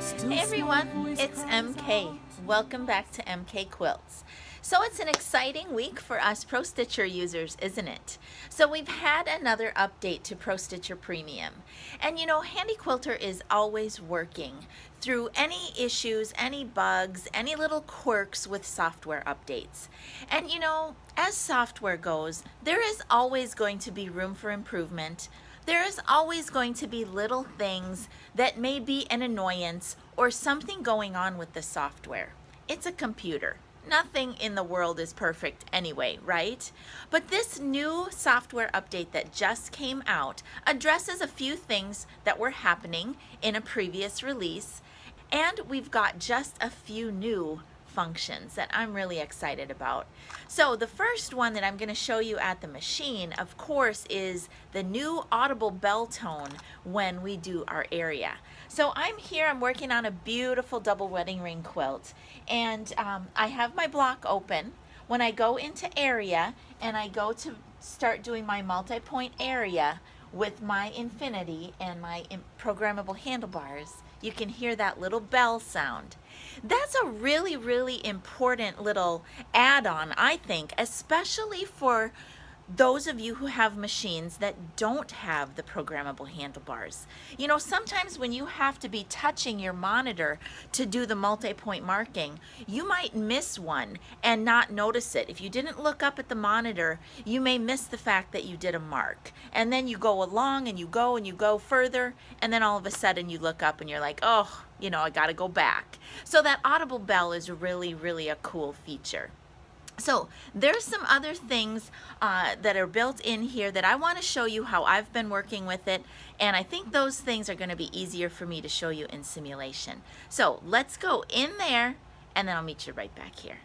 Hey everyone, it's MK. Welcome back to MK Quilts. So it's an exciting week for us Pro Stitcher users, isn't it? So we've had another update to Pro Stitcher Premium. And you know, Handy Quilter is always working through any issues, any bugs, any little quirks with software updates. And you know, as software goes, there is always going to be room for improvement. There is always going to be little things that may be an annoyance or something going on with the software. It's a computer. Nothing in the world is perfect anyway, right? But this new software update that just came out addresses a few things that were happening in a previous release, and we've got just a few new functions that I'm really excited about. So the first one that I'm going to show you at the machine, of course, is the new audible bell tone when we do our area. So I'm here, I'm working on a beautiful double wedding ring quilt, and I have my block open. When I go into area and I go to start doing my multi-point area with my infinity and my programmable handlebars, you can hear that little bell sound. That's a really, really important little add-on, I think, especially for those of you who have machines that don't have the programmable handlebars. You know, sometimes when you have to be touching your monitor to do the multi-point marking, you might miss one and not notice it. If you didn't look up at the monitor, you may miss the fact that you did a mark. And then you go along and you go further, and then all of a sudden you look up and you're like, oh, you know, I gotta go back. So that audible bell is really, really a cool feature. So there's some other things that are built in here that I want to show you how I've been working with it, and I think those things are going to be easier for me to show you in simulation. So let's go in there, and then I'll meet you right back here.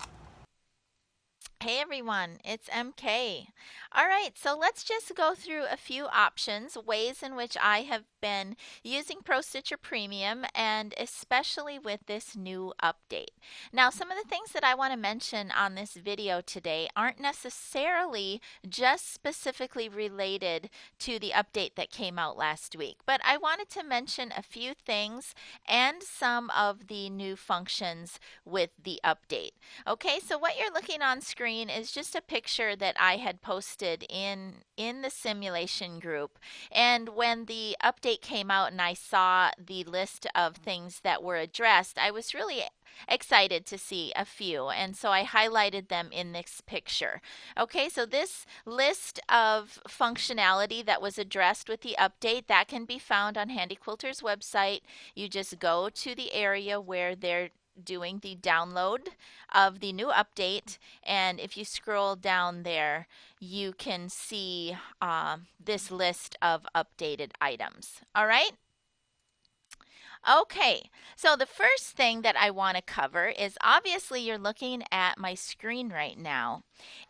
Hey everyone, it's MK. All right, so let's just go through a few options, ways in which I have been using Pro Stitcher Premium, and especially with this new update. Now, some of the things that I want to mention on this video today aren't necessarily just specifically related to the update that came out last week, but I wanted to mention a few things and some of the new functions with the update. Okay, so what you're looking on screen is just a picture that I had posted in the simulation group. And when the update came out and I saw the list of things that were addressed, I was really excited to see a few, and so I highlighted them in this picture. Okay, so this list of functionality that was addressed with the update, that can be found on Handy Quilter's website. You just go to the area where they're doing the download of the new update, and if you scroll down there, you can see this list of updated items. All right. Okay, so the first thing that I want to cover is, obviously you're looking at my screen right now,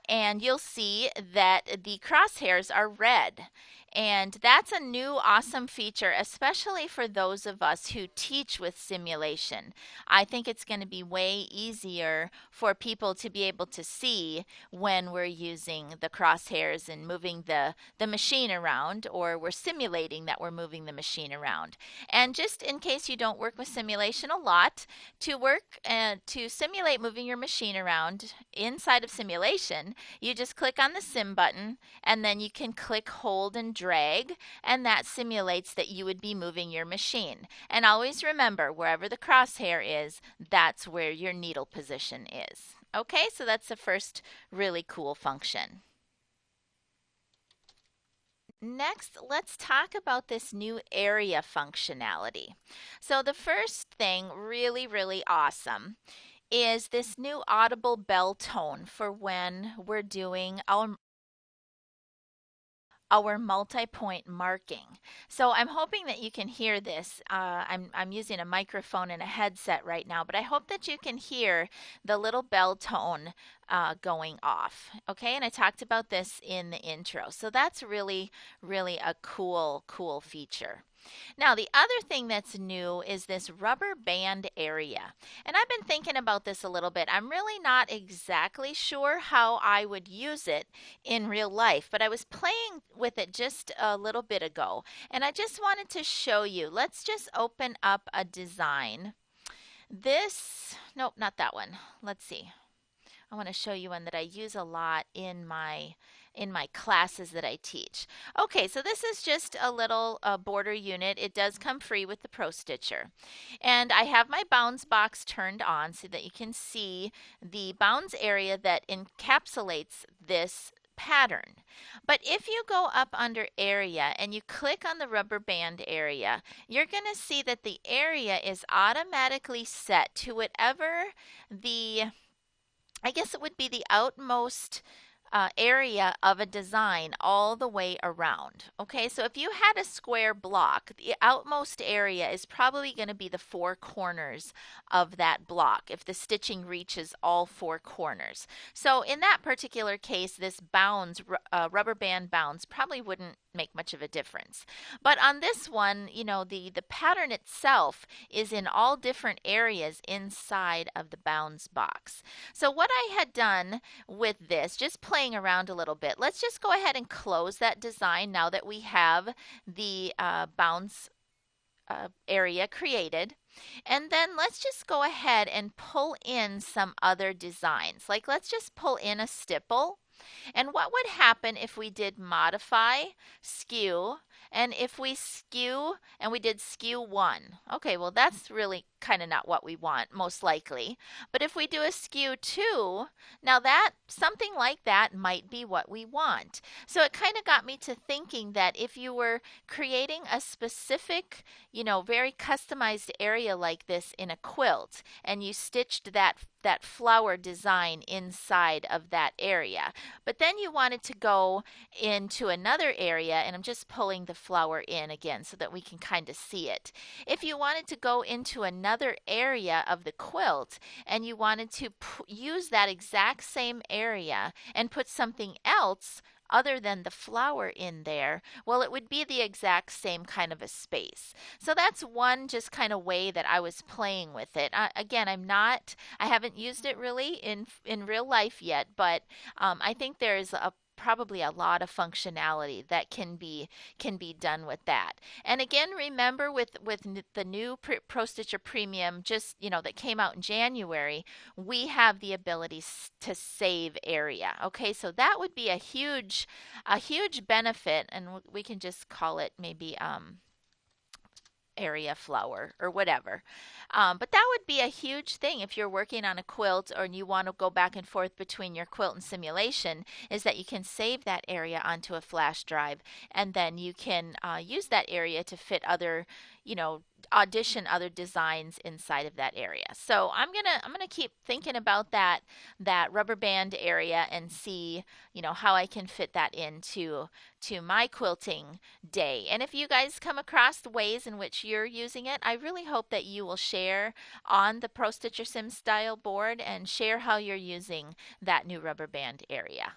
and you'll see that the crosshairs are red. And that's a new awesome feature, especially for those of us who teach with simulation. I think it's going to be way easier for people to be able to see when we're using the crosshairs and moving the machine around, or we're simulating that we're moving the machine around. And just in case you don't work with simulation a lot, to simulate moving your machine around inside of simulation, you just click on the sim button, and then you can click, hold, and drag, and that simulates that you would be moving your machine. And always remember, wherever the crosshair is, that's where your needle position is. Okay, so that's the first really cool function. Next, let's talk about this new area functionality. So the first thing, really, really awesome, is this new audible bell tone for when we're doing our multi-point marking. So I'm hoping that you can hear this. I'm using a microphone and a headset right now, but I hope that you can hear the little bell tone going off. Okay, and I talked about this in the intro. So that's really, really a cool feature. Now, the other thing that's new is this rubber band area. And I've been thinking about this a little bit. I'm really not exactly sure how I would use it in real life, but I was playing with it just a little bit ago, and I just wanted to show you. Let's just open up a design. This, nope, not that one. Let's see. I want to show you one that I use a lot in my classes that I teach. Okay, so this is just a little border unit. It does come free with the Pro Stitcher. And I have my bounds box turned on so that you can see the bounds area that encapsulates this pattern. But if you go up under area and you click on the rubber band area, you're going to see that the area is automatically set to whatever the, I guess it would be the outmost area of a design all the way around. Okay, so if you had a square block, the outmost area is probably going to be the four corners of that block if the stitching reaches all four corners. So in that particular case, this bounds, rubber band bounds, probably wouldn't make much of a difference. But on this one, you know, the pattern itself is in all different areas inside of the bounds box. So what I had done with this, just playing around a little bit, let's just go ahead and close that design now that we have the bounds area created. And then let's just go ahead and pull in some other designs. Like let's just pull in a stipple. And what would happen if we did modify, skew, and if we skew and we did skew 1? Okay, well that's really kind of not what we want, most likely. But if we do a skew 2, now that something like that might be what we want. So it kind of got me to thinking that if you were creating a specific, you know, very customized area like this in a quilt and you stitched that flower design inside of that area. But then you wanted to go into another area, and I'm just pulling the flower in again so that we can kind of see it. If you wanted to go into another area of the quilt and you wanted to use that exact same area and put something else other than the flower in there, well, it would be the exact same kind of a space. So that's one just kind of way that I was playing with it. Again, I haven't used it really in real life yet, but I think there's probably a lot of functionality that can be done with that. And again, remember with the new Pro Stitcher Premium, just you know, that came out in January, we have the ability to save area. Okay, so that would be a huge benefit, and we can just call it maybe area flower or whatever. But that would be a huge thing if you're working on a quilt or you want to go back and forth between your quilt and simulation, is that you can save that area onto a flash drive, and then you can use that area to fit other, you know, audition other designs inside of that area. So I'm gonna keep thinking about that rubber band area and see, you know, how I can fit that into my quilting day. And if you guys come across the ways in which you're using it, I really hope that you will share on the Pro Stitcher Sim Style board and share how you're using that new rubber band area.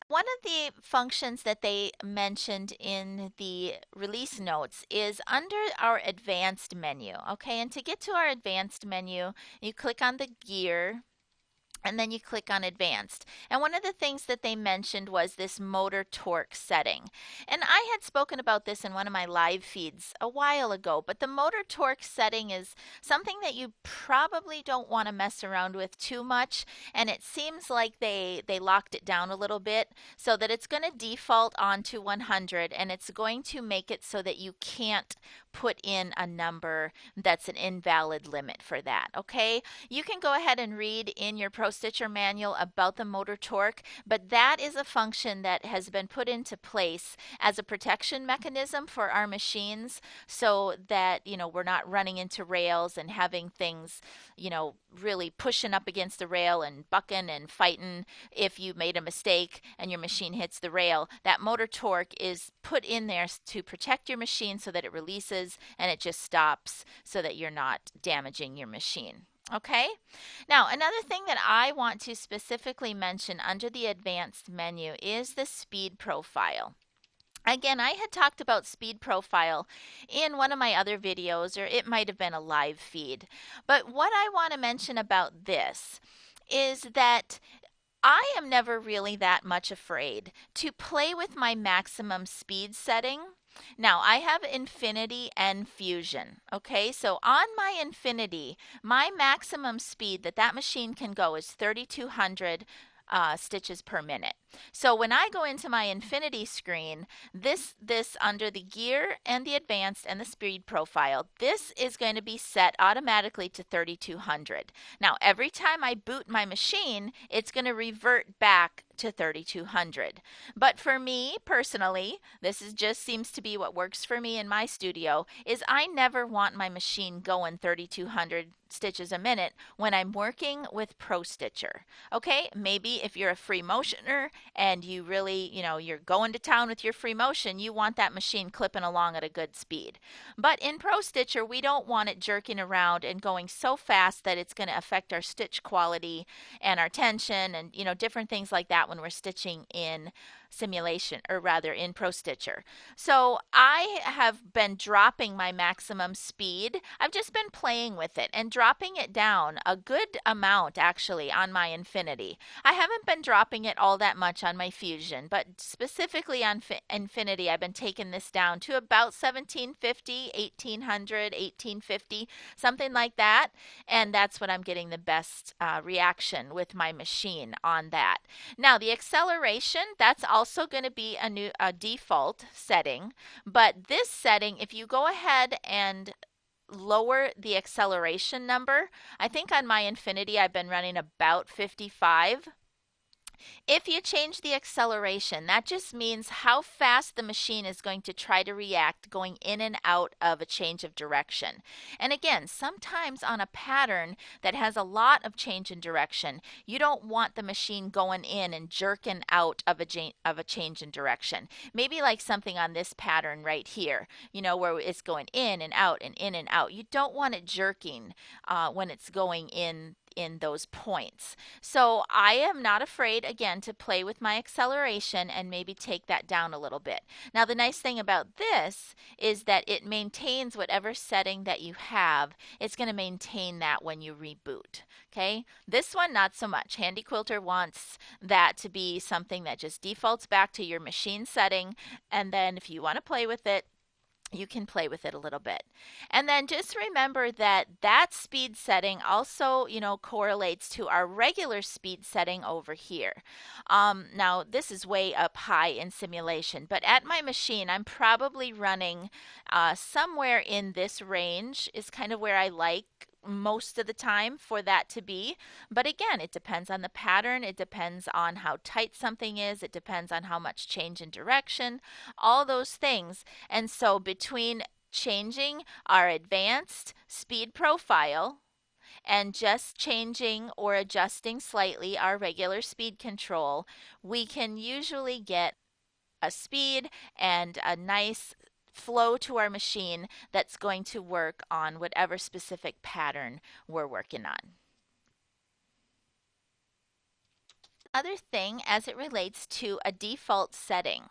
One of the functions that they mentioned in the release notes is under our advanced menu. Okay, and to get to our advanced menu, you click on the gear and then you click on advanced. And one of the things that they mentioned was this motor torque setting. And I had spoken about this in one of my live feeds a while ago, but the motor torque setting is something that you probably don't want to mess around with too much. And it seems like they locked it down a little bit so that it's going to default onto 100, and it's going to make it so that you can't put in a number that's an invalid limit for that. Okay, you can go ahead and read in your Pro Stitcher manual about the motor torque, but that is a function that has been put into place as a protection mechanism for our machines, so that, you know, we're not running into rails and having things, you know, really pushing up against the rail and bucking and fighting. If you made a mistake and your machine hits the rail, that motor torque is put in there to protect your machine so that it releases and it just stops so that you're not damaging your machine. Okay, now another thing that I want to specifically mention under the advanced menu is the speed profile. Again, I had talked about speed profile in one of my other videos, or it might have been a live feed. But what I want to mention about this is that I am never really that much afraid to play with my maximum speed setting Now, I have Infinity and Fusion. Okay, so on my Infinity, my maximum speed that that machine can go is 3,200 stitches per minute. So when I go into my Infinity screen, this under the gear and the advanced and the speed profile, this is going to be set automatically to 3,200. Now, every time I boot my machine, it's going to revert back to 3,200. But for me personally, this is just seems to be what works for me in my studio, is I never want my machine going 3,200 stitches a minute when I'm working with Pro Stitcher. Okay, maybe if you're a free motioner and you really, you're going to town with your free motion, you want that machine clipping along at a good speed. But in Pro Stitcher, we don't want it jerking around and going so fast that it's going to affect our stitch quality and our tension and, different things like that when we're stitching in simulation, or rather in Pro Stitcher. So I have been dropping my maximum speed. I've just been playing with it and dropping it down a good amount actually on my Infinity. I haven't been dropping it all that much on my Fusion, but specifically on Infinity, I've been taking this down to about 1750, 1800, 1850, something like that. And that's what I'm getting the best reaction with my machine on that. Now, the acceleration, that's also going to be a default setting, but this setting, if you go ahead and lower the acceleration number, I think on my Infinity I've been running about 55. If you change the acceleration, that just means how fast the machine is going to try to react going in and out of a change of direction. And again, sometimes on a pattern that has a lot of change in direction, you don't want the machine going in and jerking out of a change in direction. Maybe like something on this pattern right here, where it's going in and out and in and out. You don't want it jerking when it's going in those points. So I am not afraid, again, to play with my acceleration and maybe take that down a little bit. Now, the nice thing about this is that it maintains whatever setting that you have. It's going to maintain that when you reboot. Okay, this one not so much. Handy Quilter wants that to be something that just defaults back to your machine setting, and then if you want to play with it, you can play with it a little bit. And then just remember that that speed setting also, correlates to our regular speed setting over here. Now, this is way up high in simulation, but at my machine, I'm probably running somewhere in this range is kind of where I like most of the time for that to be. But again, it depends on the pattern. It depends on how tight something is. It depends on how much change in direction, all those things. And so between changing our advanced speed profile and just changing or adjusting slightly our regular speed control, we can usually get a speed and a nice flow to our machine that's going to work on whatever specific pattern we're working on. Other thing as it relates to a default setting,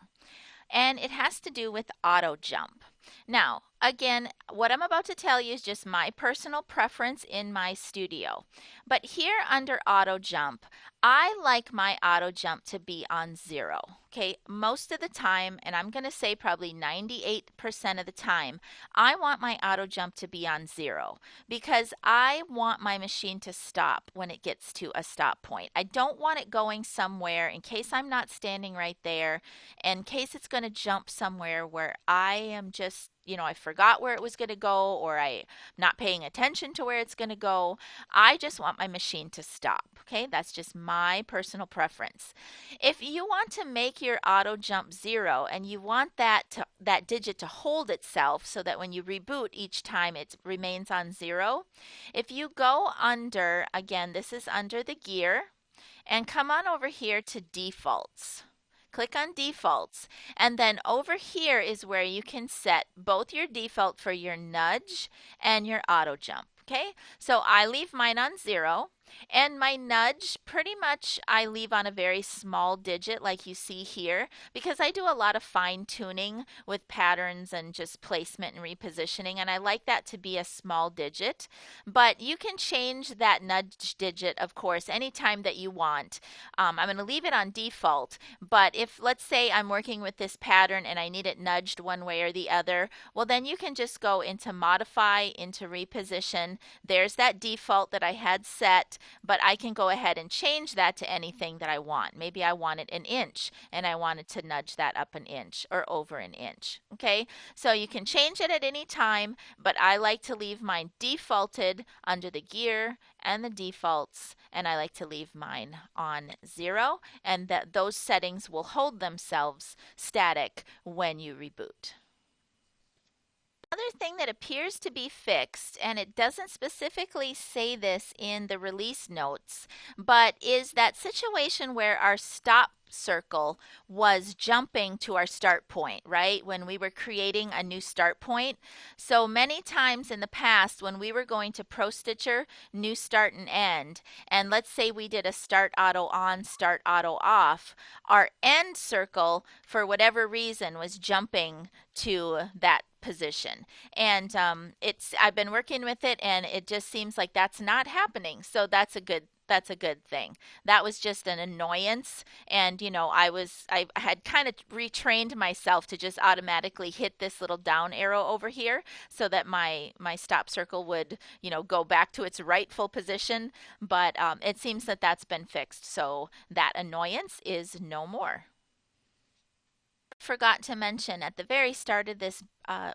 and it has to do with auto jump. Now, again, what I'm about to tell you is just my personal preference in my studio. But here under auto jump, I like my auto jump to be on 0. Okay, most of the time, and I'm going to say probably 98% of the time, I want my auto jump to be on 0 because I want my machine to stop when it gets to a stop point. I don't want it going somewhere in case I'm not standing right there, in case it's going to jump somewhere where I am just, I forgot where it was going to go, or I'm not paying attention to where it's going to go. I just want my machine to stop. Okay, that's just my personal preference. If you want to make your auto jump 0 and you want that digit to hold itself so that when you reboot each time it remains on 0, if you go under, again, this is under the gear, and come on over here to defaults. Click on defaults, and then over here is where you can set both your default for your nudge and your auto jump. Okay, so I leave mine on 0, And my nudge, pretty much I leave on a very small digit like you see here because I do a lot of fine tuning with patterns and just placement and repositioning, and I like that to be a small digit. But you can change that nudge digit, of course, anytime that you want. I'm going to leave it on default, but if let's say I'm working with this pattern and I need it nudged one way or the other, well, then you can just go into modify, into reposition. There's that default that I had set, but I can go ahead and change that to anything that I want. Maybe I want it an inch and I wanted to nudge that up an inch or over an inch. Okay, so you can change it at any time, but I like to leave mine defaulted under the gear and the defaults, and I like to leave mine on 0, and that those settings will hold themselves static when you reboot. Another thing that appears to be fixed, and it doesn't specifically say this in the release notes, but is that situation where our stop circle was jumping to our start point, right? When we were creating a new start point. So many times in the past, when we were going to ProStitcher, new start and end, and let's say we did a start auto on, start auto off, our end circle, for whatever reason, was jumping to that position. And I've been working with it, and it just seems like that's not happening. So that's a good thing. That was just an annoyance, and I had kind of retrained myself to just automatically hit this little down arrow over here so that my stop circle would go back to its rightful position. But it seems that that's been fixed, so that annoyance is no more. Forgot to mention at the very start of this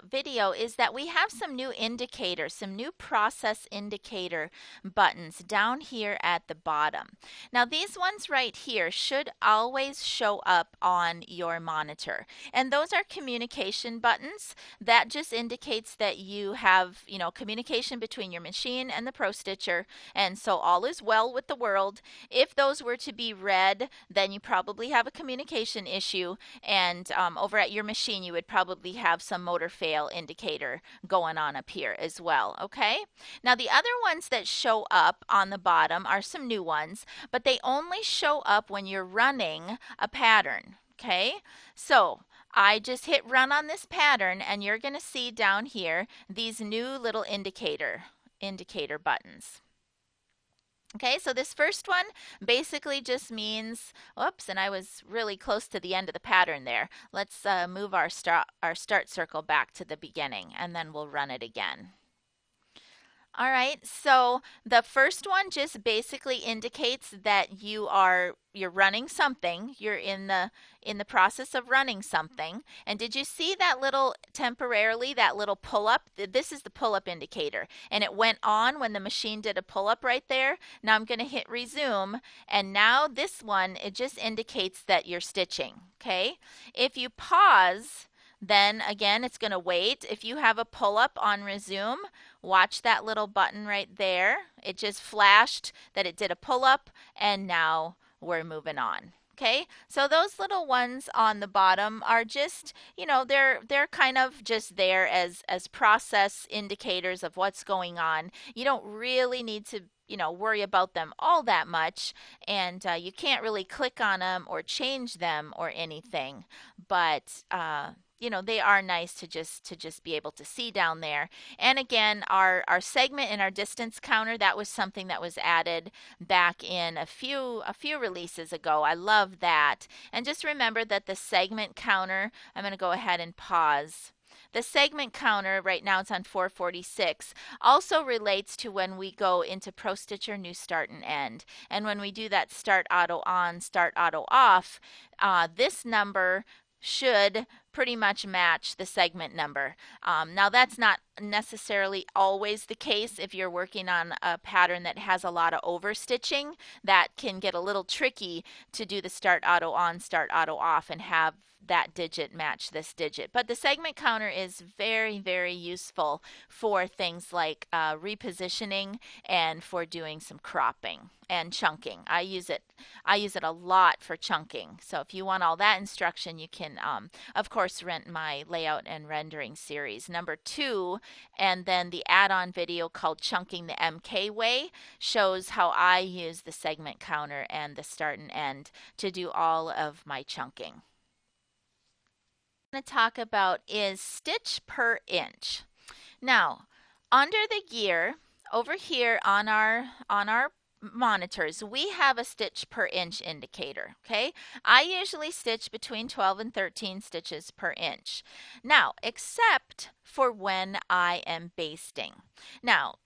video is that we have some new indicators, some new process indicator buttons down here at the bottom. Now these ones right here should always show up on your monitor, and those are communication buttons. That just indicates that you have communication between your machine and the ProStitcher, and so all is well with the world. If those were to be red, then you probably have a communication issue, and over at your machine you would probably have some motor fail indicator going on up here as well. Okay, now the other ones that show up on the bottom are some new ones, but they only show up when you're running a pattern. Okay, so I just hit run on this pattern, and you're going to see down here these new little indicator buttons. Okay, so this first one basically just means, whoops, and I was really close to the end of the pattern there. Let's move our start circle back to the beginning, and then we'll run it again. All right, so the first one just basically indicates that you're running something. You're in the process of running something. And did you see that little temporarily, that little pull up? This is the pull up indicator, and it went on when the machine did a pull up right there. Now I'm going to hit resume, and now this one, it just indicates that you're stitching. Okay, if you pause, then again it's going to wait. If you have a pull up on resume, watch that little button right there. It just flashed that it did a pull up, and now we're moving on. Okay, so those little ones on the bottom are just, they're kind of just there as process indicators of what's going on. You don't really need to worry about them all that much, and you can't really click on them or change them or anything, but they are nice to just be able to see down there. And again, our segment and our distance counter, that was something that was added back in a few releases ago. I love that. And just remember that the segment counter, I'm going to go ahead and pause. The segment counter, right now it's on 446, also relates to when we go into ProStitcher new start and end. And when we do that start auto on, start auto off, this number should pretty much match the segment number. Now that's not necessarily always the case. If you're working on a pattern that has a lot of overstitching, that can get a little tricky to do the start auto on, start auto off, and have that digit match this digit. But the segment counter is very, very useful for things like repositioning and for doing some cropping and chunking. I use it a lot for chunking. So if you want all that instruction, you can of course rent my layout and rendering series. Number 2 and then the add-on video called Chunking the MK Way shows how I use the segment counter and the start and end to do all of my chunking. What I'm going to talk about is stitch per inch. Now, under the gear over here on our monitors, we have a stitch per inch indicator, okay? I usually stitch between 12 and 13 stitches per inch. Now, except for when I am basting. Now,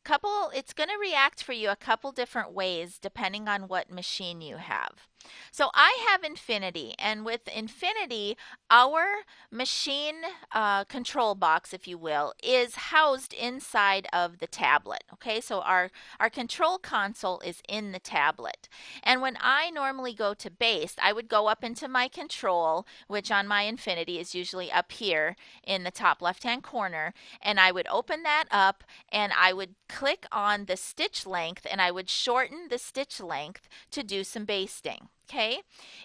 it's going to react for you a couple different ways depending on what machine you have. So I have Infinity, and with Infinity, our machine control box, if you will, is housed inside of the tablet. Okay, so our control console is in the tablet. And when I normally go to baste, I would go up into my control, which on my Infinity is usually up here in the top left-hand corner, and I would open that up and I would click on the stitch length and I would shorten the stitch length to do some basting. Okay,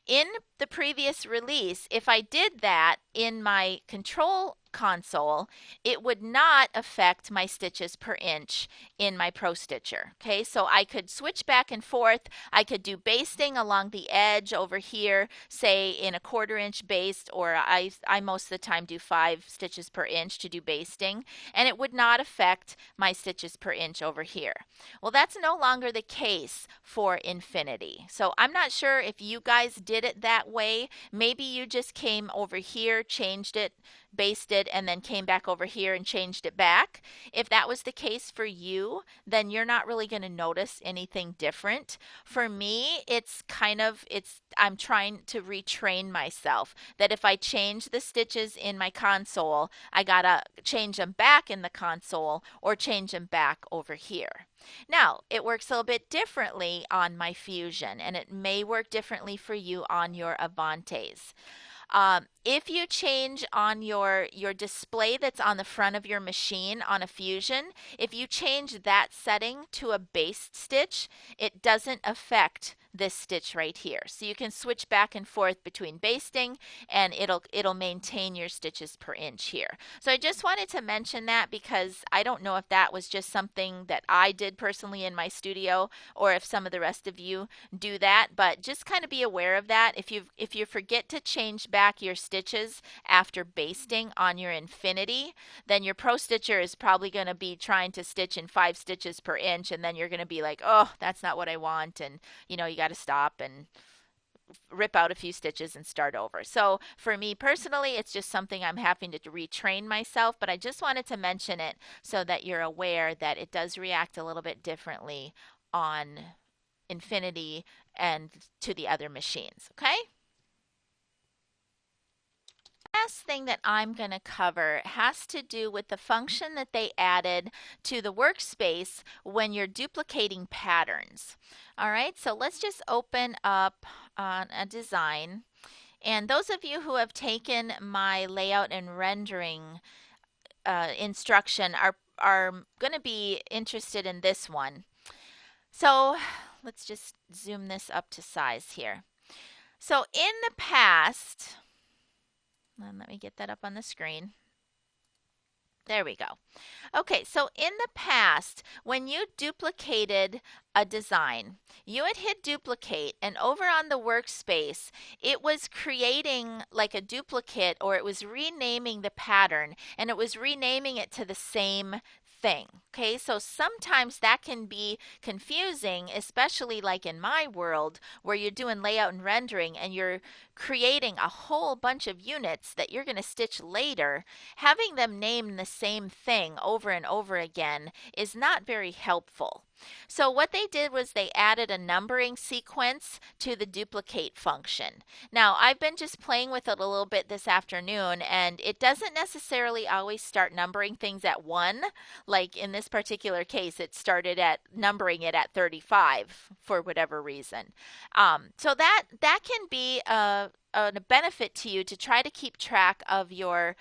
in the previous release, if I did that in my control console, it would not affect my stitches per inch in my Pro Stitcher. Okay, so I could switch back and forth. I could do basting along the edge over here, say in a 1/4 inch baste, or I most of the time do 5 stitches per inch to do basting, and it would not affect my stitches per inch over here. Well, that's no longer the case for Infinity. So I'm not sure if you guys did it that way. Maybe you just came over here, changed it, basted, and then came back over here and changed it back. If that was the case for you, then you're not really going to notice anything different. For me, I'm trying to retrain myself that if I change the stitches in my console, I gotta change them back in the console or change them back over here. Now, it works a little bit differently on my Fusion, and it may work differently for you on your Avantes. If you change on your display that's on the front of your machine on a Fusion, if you change that setting to a baste stitch, it doesn't affect this stitch right here. So you can switch back and forth between basting and it'll maintain your stitches per inch here. So I just wanted to mention that because I don't know if that was just something that I did personally in my studio or if some of the rest of you do that, but just kind of be aware of that. If you forget to change back your stitches after basting on your Infinity, then your Pro Stitcher is probably going to be trying to stitch in 5 stitches per inch, and then you're going to be like, oh, that's not what I want, and you got to stop and rip out a few stitches and start over. So for me personally, it's just something I'm having to retrain myself, but I just wanted to mention it so that you're aware that it does react a little bit differently on Infinity and to the other machines, okay? Last thing that I'm going to cover has to do with the function that they added to the workspace when you're duplicating patterns. All right, so let's just open up a design. And those of you who have taken my layout and rendering instruction are going to be interested in this one. So let's just zoom this up to size here. So in the past, and let me get that up on the screen. There we go. Okay, so in the past, when you duplicated a design, you would hit duplicate, and over on the workspace, it was creating like a duplicate, or it was renaming the pattern, and it was renaming it to the same thing. Okay, so sometimes that can be confusing, especially like in my world where you're doing layout and rendering and you're creating a whole bunch of units that you're going to stitch later. Having them name the same thing over and over again is not very helpful. So what they did was they added a numbering sequence to the duplicate function. Now, I've been just playing with it a little bit this afternoon, and it doesn't necessarily always start numbering things at 1. Like in this particular case, it started at numbering it at 35 for whatever reason. So that can be a benefit to you to try to keep track of your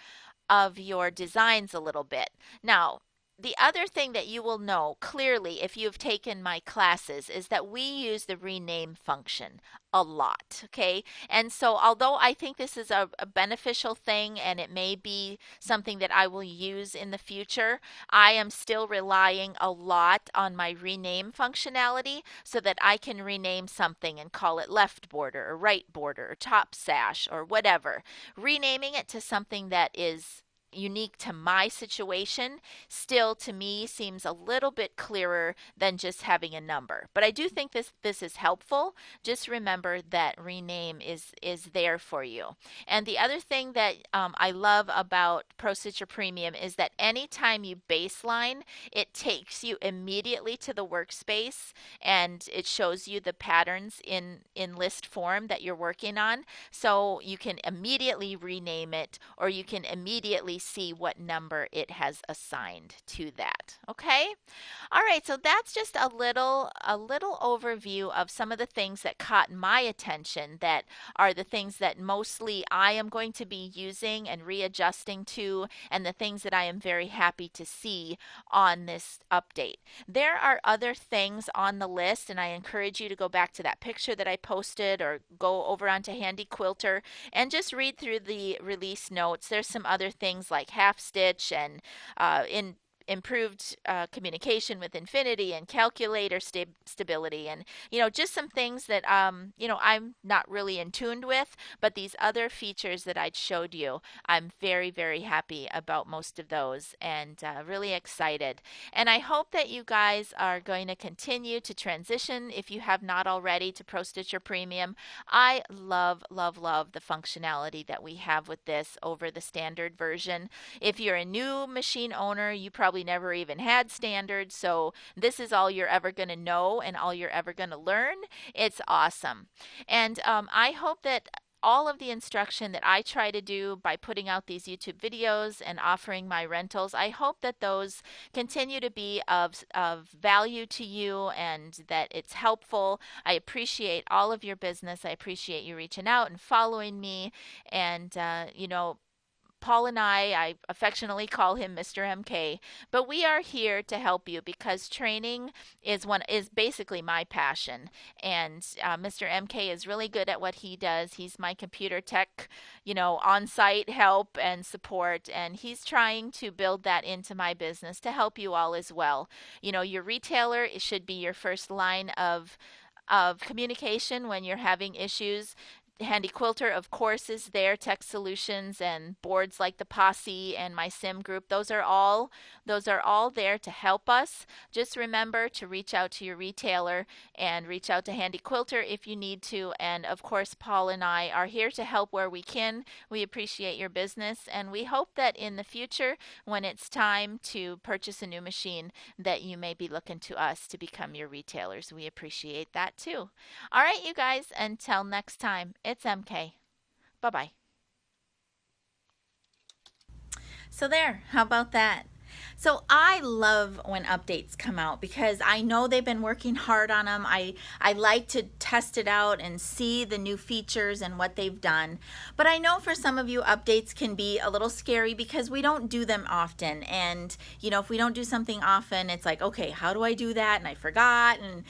designs a little bit. Now, The other thing that you will know clearly if you've taken my classes is that we use the rename function a lot. Okay. And so, although I think this is a beneficial thing and it may be something that I will use in the future, I am still relying a lot on my rename functionality so that I can rename something and call it left border or right border or top sash or whatever. Renaming it to something that is unique to my situation still to me seems a little bit clearer than just having a number. But I do think this is helpful. Just remember that rename is there for you. And the other thing that I love about Pro Stitcher Premium is that anytime you baseline, it takes you immediately to the workspace and it shows you the patterns in list form that you're working on. So you can immediately rename it or you can immediately see what number it has assigned to that. Okay? All right, so that's just a little overview of some of the things that caught my attention that are the things that mostly I am going to be using and readjusting to and the things that I am very happy to see on this update. There are other things on the list and I encourage you to go back to that picture that I posted or go over onto Handy Quilter and just read through the release notes. There's some other things like half stitch and in improved communication with Infinity and calculator stability and just some things that I'm not really in tune with, but these other features that I showed you, I'm very, very happy about most of those and really excited. And I hope that you guys are going to continue to transition if you have not already to Pro Stitcher Premium. I love, love, love the functionality that we have with this over the standard version. If you're a new machine owner, you probably never even had standard, so this is all you're ever going to know and all you're ever going to learn. It's awesome. And I hope that all of the instruction that I try to do by putting out these YouTube videos and offering my rentals, I hope that those continue to be of value to you and that it's helpful. I appreciate all of your business. I appreciate you reaching out and following me. And, Paul and I affectionately call him Mr. MK, but we are here to help you because training is basically my passion, and Mr. MK is really good at what he does. He's my computer tech, on-site help and support, and he's trying to build that into my business to help you all as well. Your retailer should be your first line of communication when you're having issues. Handy Quilter, of course, is there. Tech Solutions and boards like the Posse and my Sim group. Those are all there to help us. Just remember to reach out to your retailer and reach out to Handy Quilter if you need to. And of course, Paul and I are here to help where we can. We appreciate your business and we hope that in the future, when it's time to purchase a new machine, that you may be looking to us to become your retailers. We appreciate that too. All right, you guys, until next time. It's MK. Bye bye. So, there, how about that? So I love when updates come out because I know they've been working hard on them. I like to test it out and see the new features and what they've done. But I know for some of you, updates can be a little scary because we don't do them often. And, if we don't do something often, it's like, okay, how do I do that? And I forgot. And,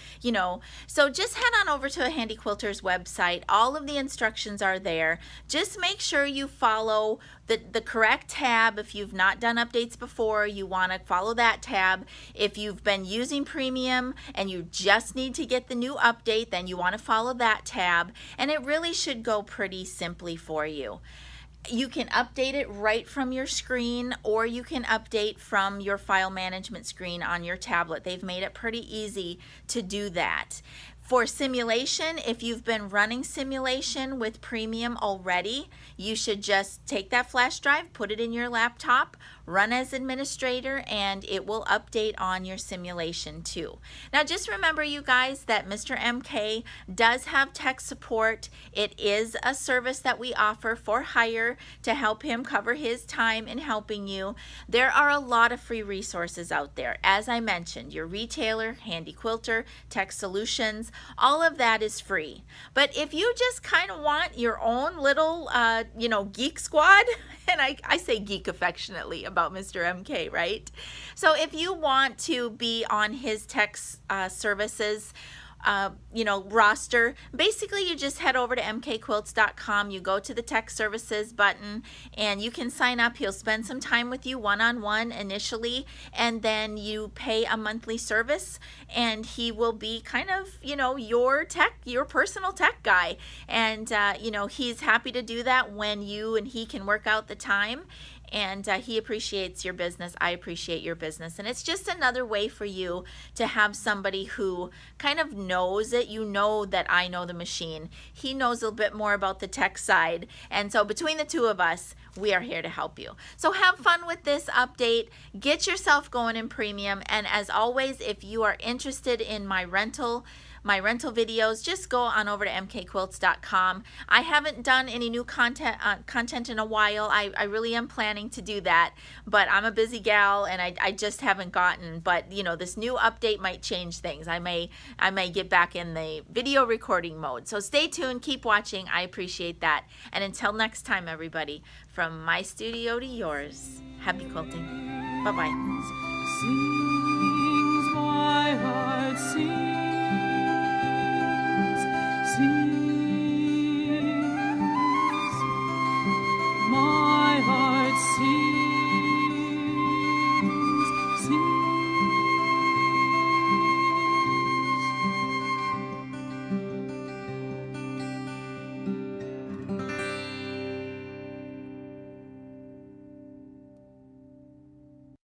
so just head on over to Handy Quilter's website. All of the instructions are there. Just make sure you follow the correct tab. If you've not done updates before, you want to follow that tab. If you've been using Premium and you just need to get the new update, then you want to follow that tab. And it really should go pretty simply for you. You can update it right from your screen, or you can update from your file management screen on your tablet. They've made it pretty easy to do that. For simulation, if you've been running simulation with Premium already, you should just take that flash drive, put it in your laptop, run as administrator, and it will update on your simulation too. Now just remember, you guys, that Mr. MK does have tech support. It is a service that we offer for hire to help him cover his time in helping you. There are a lot of free resources out there. As I mentioned, your retailer, Handy Quilter, Tech Solutions, all of that is free. But if you just kind of want your own little, geek squad, and I say geek affectionately about Mr. MK, right? So if you want to be on his tech services, roster, basically you just head over to mkquilts.com, you go to the tech services button, and you can sign up. He'll spend some time with you one-on-one initially, and then you pay a monthly service, and he will be kind of, your personal tech guy. And, he's happy to do that when you and he can work out the time. And he appreciates your business. I appreciate your business. And it's just another way for you to have somebody who kind of knows it. You know that I know the machine. He knows a little bit more about the tech side. And so between the two of us, we are here to help you. So have fun with this update. Get yourself going in premium. And as always, if you are interested in my rental videos, just go on over to mkquilts.com. I haven't done any new content in a while. I really am planning to do that, but I'm a busy gal and I just haven't gotten. But this new update might change things. I may get back in the video recording mode. So stay tuned, keep watching. I appreciate that. And until next time, everybody, from my studio to yours, happy quilting. Bye-bye.